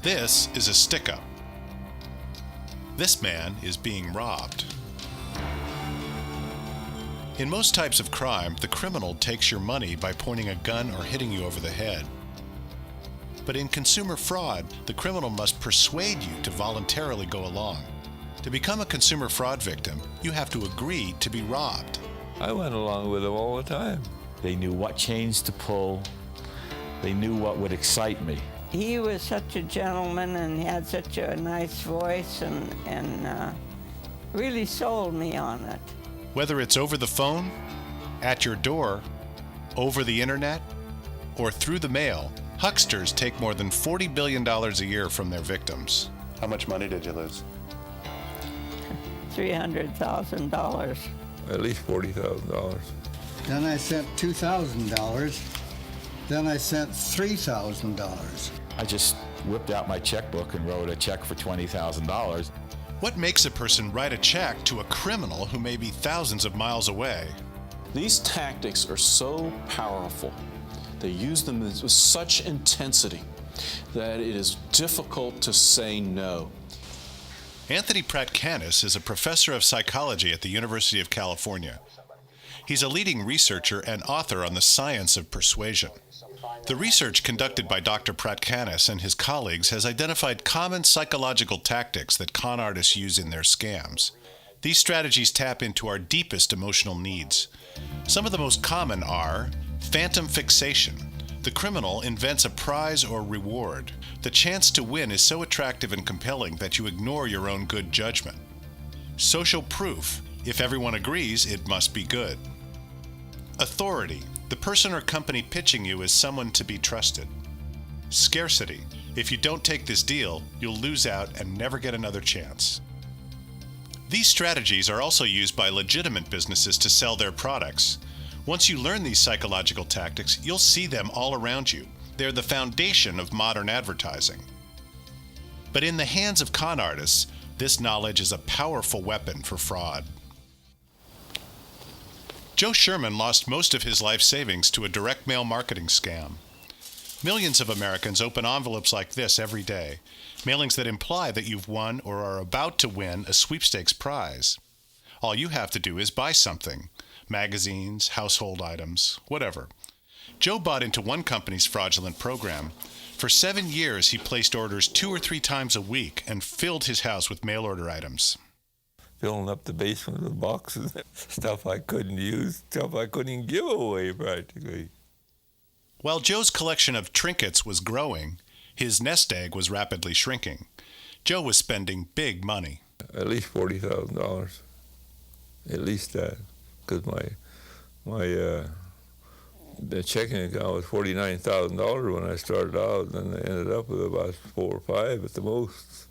This is a stick-up. This man is being robbed. In most types of crime, the criminal takes your money by pointing a gun or hitting you over the head. But in consumer fraud, the criminal must persuade you to voluntarily go along. To become a consumer fraud victim, you have to agree to be robbed. I went along with them all the time. They knew what chains to pull. They knew what would excite me. He was such a gentleman and he had such a nice voice and really sold me on it. Whether it's over the phone, at your door, over the internet, or through the mail, hucksters take more than $40 billion a year from their victims. How much money did you lose? $300,000. At least $40,000. Then I sent $2,000. Then I sent $3,000. I just whipped out my checkbook and wrote a check for $20,000. What makes a person write a check to a criminal who may be thousands of miles away? These tactics are so powerful. They use them with such intensity that it is difficult to say no. Anthony Pratkanis is a professor of psychology at the University of California. He's a leading researcher and author on the science of persuasion. The research conducted by Dr. Pratkanis and his colleagues has identified common psychological tactics that con artists use in their scams. These strategies tap into our deepest emotional needs. Some of the most common are phantom fixation. The criminal invents a prize or reward. The chance to win is so attractive and compelling that you ignore your own good judgment. Social proof. If everyone agrees, it must be good. Authority. The person or company pitching you is someone to be trusted. Scarcity. If you don't take this deal, you'll lose out and never get another chance. These strategies are also used by legitimate businesses to sell their products. Once you learn these psychological tactics, you'll see them all around you. They're the foundation of modern advertising. But in the hands of con artists, this knowledge is a powerful weapon for fraud. Joe Sherman lost most of his life savings to a direct mail marketing scam. Millions of Americans open envelopes like this every day, mailings that imply that you've won or are about to win a sweepstakes prize. All you have to do is buy something: magazines, household items, whatever. Joe bought into one company's fraudulent program. For 7 years, he placed orders 2 or 3 times a week and filled his house with mail order items. Filling up the basement with boxes, stuff I couldn't use, stuff I couldn't give away practically. While Joe's collection of trinkets was growing, his nest egg was rapidly shrinking. Joe was spending big money. At least $40,000. At least that, because the checking account was $49,000 when I started out, and I ended up with about 4 or 5 at the most.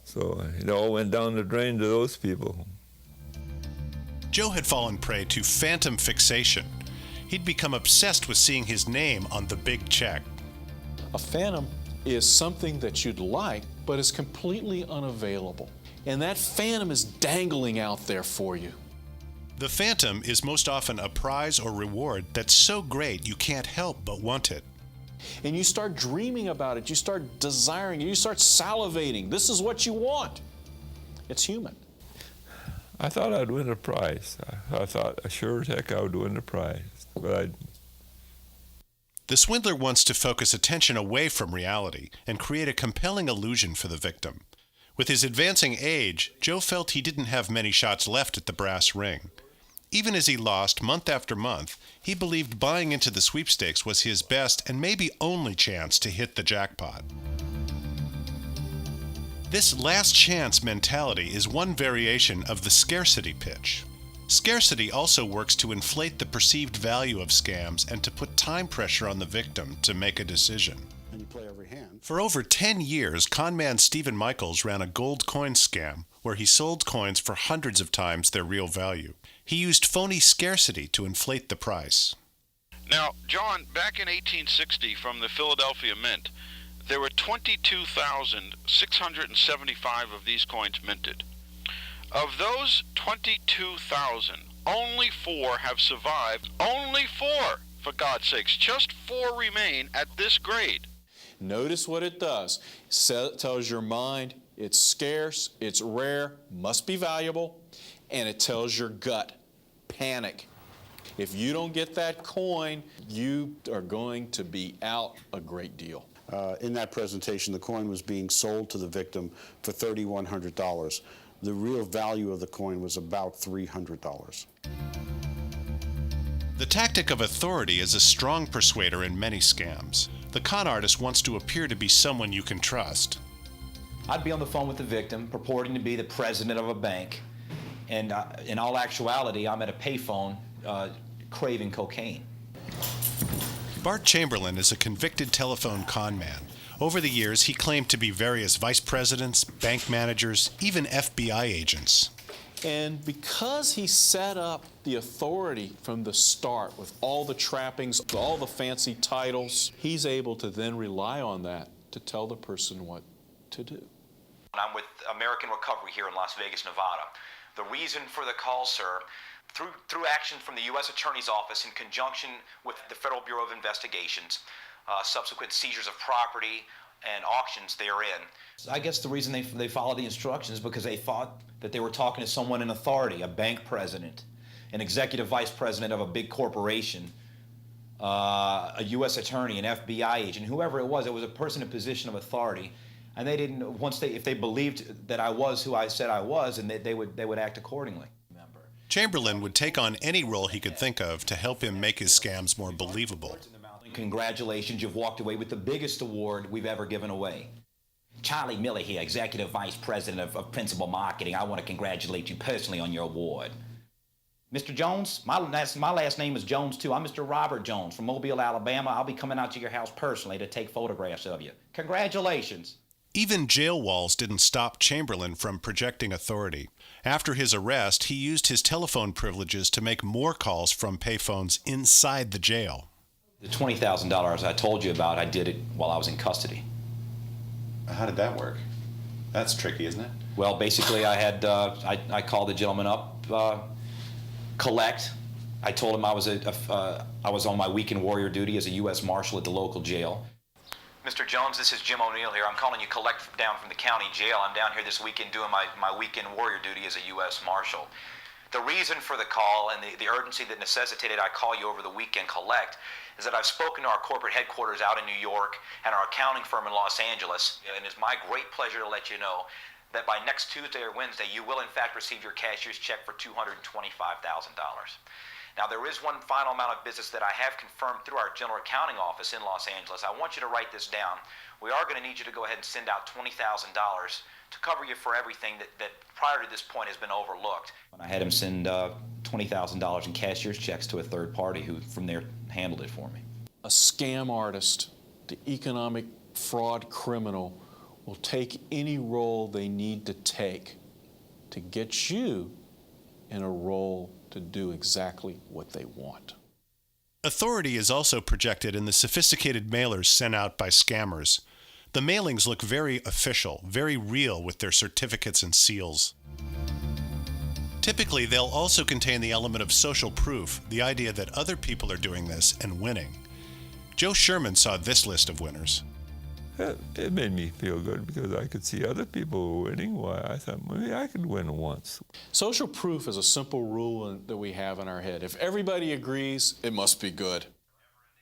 So it all went down the drain to those people. Joe had fallen prey to phantom fixation. He'd become obsessed with seeing his name on the big check. A phantom is something that you'd like, but is completely unavailable. And that phantom is dangling out there for you. The phantom is most often a prize or reward that's so great you can't help but want it. And you start dreaming about it, you start desiring it, you start salivating. This is what you want. It's human. I thought I'd win a prize. I thought, sure as heck I would win a prize. But The swindler wants to focus attention away from reality and create a compelling illusion for the victim. With his advancing age, Joe felt he didn't have many shots left at the brass ring. Even as he lost month after month, he believed buying into the sweepstakes was his best and maybe only chance to hit the jackpot. This last chance mentality is one variation of the scarcity pitch. Scarcity also works to inflate the perceived value of scams and to put time pressure on the victim to make a decision. And you play every hand. For over 10 years, conman Stephen Michaels ran a gold coin scam where he sold coins for hundreds of times their real value. He used phony scarcity to inflate the price. Now, John, back in 1860 from the Philadelphia Mint, there were 22,675 of these coins minted. Of those 22,000, only 4 have survived. Only 4! For God's sakes, just 4 remain at this grade. Notice what it does. It tells your mind it's scarce, it's rare, must be valuable, and it tells your gut, panic. If you don't get that coin, you are going to be out a great deal. In that presentation, the coin was being sold to the victim for $3,100. The real value of the coin was about $300. The tactic of authority is a strong persuader in many scams. The con artist wants to appear to be someone you can trust. I'd be on the phone with the victim, purporting to be the president of a bank, and in all actuality, I'm at a payphone craving cocaine. Bart Chamberlain is a convicted telephone con man. Over the years, he claimed to be various vice presidents, bank managers, even FBI agents. And because he set up the authority from the start with all the trappings, all the fancy titles, he's able to then rely on that to tell the person what to do. I'm with American Recovery here in Las Vegas, Nevada. The reason for the call, sir, through action from the U.S. Attorney's Office in conjunction with the Federal Bureau of Investigations, subsequent seizures of property and auctions therein. I guess the reason they followed the instructions is because they thought that they were talking to someone in authority, a bank president, an executive vice president of a big corporation, a U.S. attorney, an FBI agent, whoever it was a person in position of authority. And they didn't, if they believed that I was who I said I was, and they would act accordingly. Chamberlain would take on any role he could think of to help him make his scams more believable. Congratulations, you've walked away with the biggest award we've ever given away. Charlie Miller here, Executive Vice President of Principal Marketing. I want to congratulate you personally on your award. Mr. Jones, my last name is Jones, too. I'm Mr. Robert Jones from Mobile, Alabama. I'll be coming out to your house personally to take photographs of you. Congratulations. Even jail walls didn't stop Chamberlain from projecting authority. After his arrest, he used his telephone privileges to make more calls from payphones inside the jail. The $20,000 I told you about, I did it while I was in custody. How did that work? That's tricky, isn't it? Well, basically, I called the gentleman up, collect. I told him I was on my weekend warrior duty as a U.S. Marshal at the local jail. Mr. Jones, this is Jim O'Neill here. I'm calling you collect down from the county jail. I'm down here this weekend doing my weekend warrior duty as a U.S. Marshal. The reason for the call and the urgency that necessitated I call you over the weekend collect is that I've spoken to our corporate headquarters out in New York and our accounting firm in Los Angeles, and it's my great pleasure to let you know that by next Tuesday or Wednesday, you will in fact receive your cashier's check for $225,000. Now, there is one final amount of business that I have confirmed through our general accounting office in Los Angeles. I want you to write this down. We are going to need you to go ahead and send out $20,000 to cover you for everything that prior to this point has been overlooked. I had him send $20,000 in cashier's checks to a third party who from there handled it for me. A scam artist, the economic fraud criminal, will take any role they need to take to get you in a role to do exactly what they want. Authority is also projected in the sophisticated mailers sent out by scammers. The mailings look very official, very real with their certificates and seals. Typically, they'll also contain the element of social proof, the idea that other people are doing this and winning. Joe Sherman saw this list of winners. It made me feel good because I could see other people winning. Why, I thought maybe I could win once. Social proof is a simple rule that we have in our head. If everybody agrees, it must be good.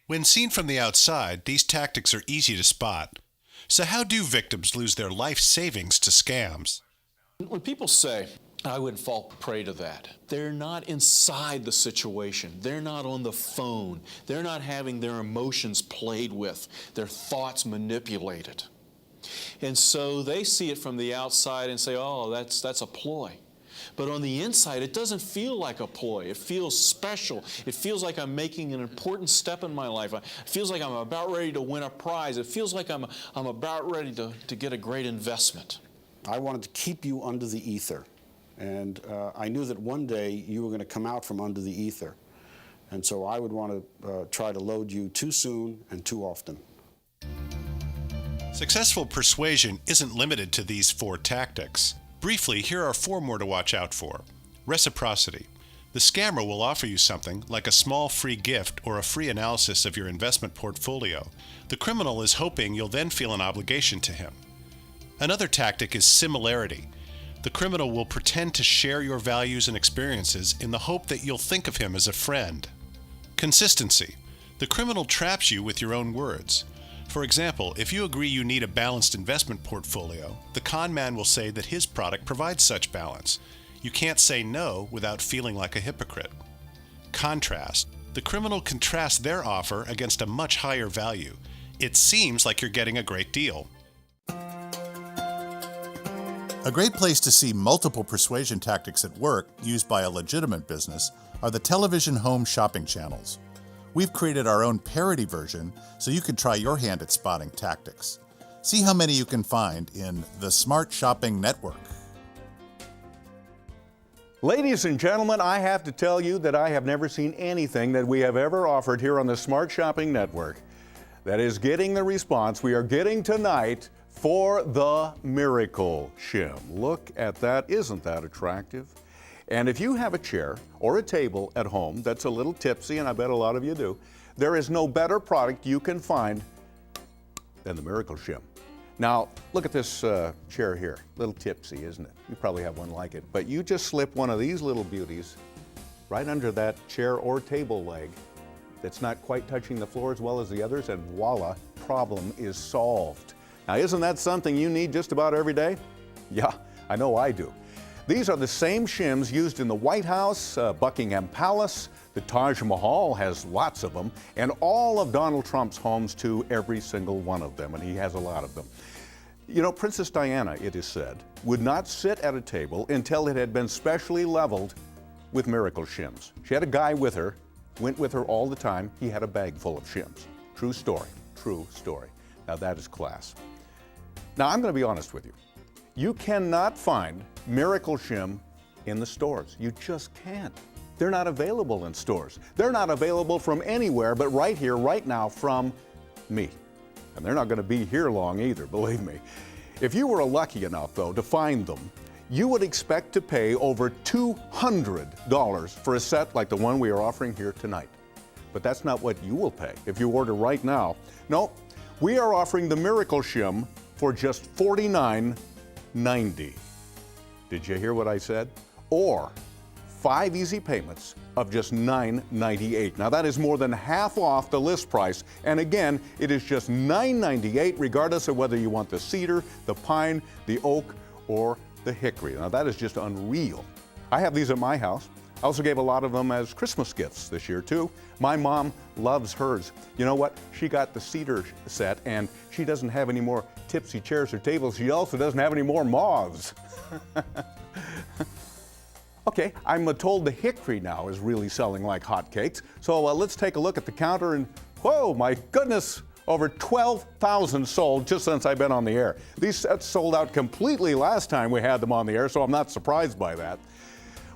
When seen from the outside, these tactics are easy to spot. So how do victims lose their life savings to scams? When people say, I wouldn't fall prey to that, they're not inside the situation. They're not on the phone. They're not having their emotions played with, their thoughts manipulated. And so they see it from the outside and say, oh, that's a ploy. But on the inside, it doesn't feel like a ploy. It feels special. It feels like I'm making an important step in my life. It feels like I'm about ready to win a prize. It feels like I'm about ready to get a great investment. I wanted to keep you under the ether. And I knew that one day you were going to come out from under the ether. And so I would want to try to load you too soon and too often. Successful persuasion isn't limited to these 4 tactics. Briefly, here are 4 more to watch out for. Reciprocity. The scammer will offer you something like a small free gift or a free analysis of your investment portfolio. The criminal is hoping you'll then feel an obligation to him. Another tactic is similarity. The criminal will pretend to share your values and experiences in the hope that you'll think of him as a friend. Consistency. The criminal traps you with your own words. For example, if you agree you need a balanced investment portfolio, the con man will say that his product provides such balance. You can't say no without feeling like a hypocrite. Contrast. The criminal contrasts their offer against a much higher value. It seems like you're getting a great deal. A great place to see multiple persuasion tactics at work used by a legitimate business are the television home shopping channels. We've created our own parody version so you can try your hand at spotting tactics. See how many you can find in the Smart Shopping Network. Ladies and gentlemen, I have to tell you that I have never seen anything that we have ever offered here on the Smart Shopping Network that is getting the response we are getting tonight for the Miracle Shim. Look at that. Isn't that attractive? And if you have a chair or a table at home that's a little tipsy, and I bet a lot of you do, there is no better product you can find than the Miracle Shim. Now, look at this chair here. A little tipsy, isn't it? You probably have one like it. But you just slip one of these little beauties right under that chair or table leg that's not quite touching the floor as well as the others, and voila, problem is solved. Now, isn't that something you need just about every day? Yeah, I know I do. These are the same shims used in the White House, Buckingham Palace, the Taj Mahal has lots of them, and all of Donald Trump's homes too, every single one of them, and he has a lot of them. You know, Princess Diana, it is said, would not sit at a table until it had been specially leveled with Miracle Shims. She had a guy with her, went with her all the time. He had a bag full of shims. True story, true story. Now that is class. Now I'm going to be honest with you. You cannot find Miracle Shim in the stores. You just can't. They're not available in stores. They're not available from anywhere but right here, right now, from me. And they're not going to be here long either, believe me. If you were lucky enough, though, to find them, you would expect to pay over $200 for a set like the one we are offering here tonight. But that's not what you will pay if you order right now. No, we are offering the Miracle Shim for just $49.90. Did you hear what I said? Or 5 easy payments of just $9.98. Now that is more than half off the list price. And again, it is just $9.98 regardless of whether you want the cedar, the pine, the oak, or the hickory. Now that is just unreal. I have these at my house. I also gave a lot of them as Christmas gifts this year too. My mom loves hers. You know what? She got the cedar set, and she doesn't have any more tipsy chairs or tables. She also doesn't have any more moths. Okay, I'm told the hickory now is really selling like hotcakes. So let's take a look at the counter, and whoa, my goodness, over 12,000 sold just since I've been on the air. These sets sold out completely last time we had them on the air, so I'm not surprised by that.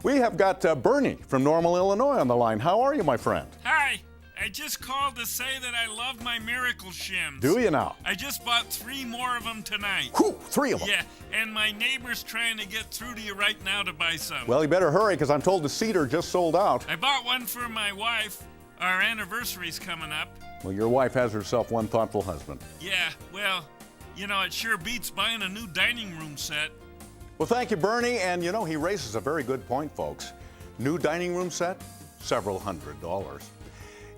We have got Bernie from Normal, Illinois on the line. How are you, my friend? Hi. I just called to say that I love my Miracle Shims. Do you now? I just bought 3 more of them tonight. Whew, 3 of them? Yeah, and my neighbor's trying to get through to you right now to buy some. Well, you better hurry, because I'm told the cedar just sold out. I bought one for my wife. Our anniversary's coming up. Well, your wife has herself one thoughtful husband. Yeah, well, you know, it sure beats buying a new dining room set. Well, thank you, Bernie, and you know, he raises a very good point, folks. New dining room set, several $100s.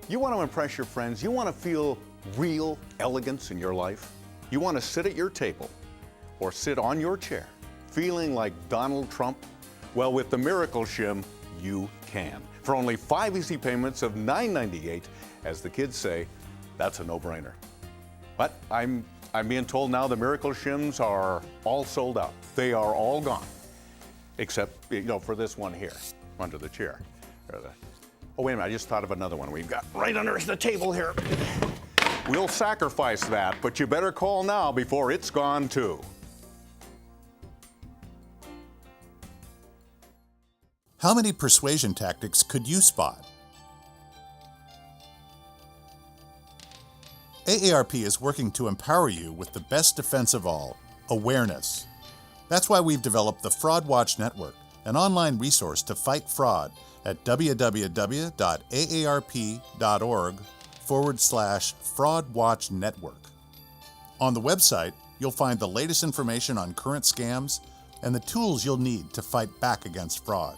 You want to impress your friends, you want to feel real elegance in your life, you want to sit at your table or sit on your chair feeling like Donald Trump? Well, with the Miracle Shim, you can. For only 5 easy payments of $9.98, as the kids say, that's a no-brainer. But I'm being told now the Miracle Shims are all sold out. They are all gone, except, you know, for this one here, under the chair. Oh, wait a minute, I just thought of another one we've got right under the table here. We'll sacrifice that, but you better call now before it's gone too. How many persuasion tactics could you spot? AARP is working to empower you with the best defense of all, awareness. That's why we've developed the Fraud Watch Network, an online resource to fight fraud at www.aarp.org/Fraud Watch Network. On the website, you'll find the latest information on current scams and the tools you'll need to fight back against fraud.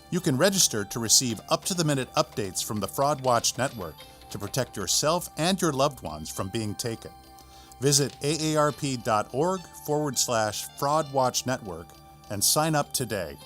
You can register to receive up-to-the-minute updates from the Fraud Watch Network to protect yourself and your loved ones from being taken. Visit aarp.org/Fraud Watch Network and sign up today.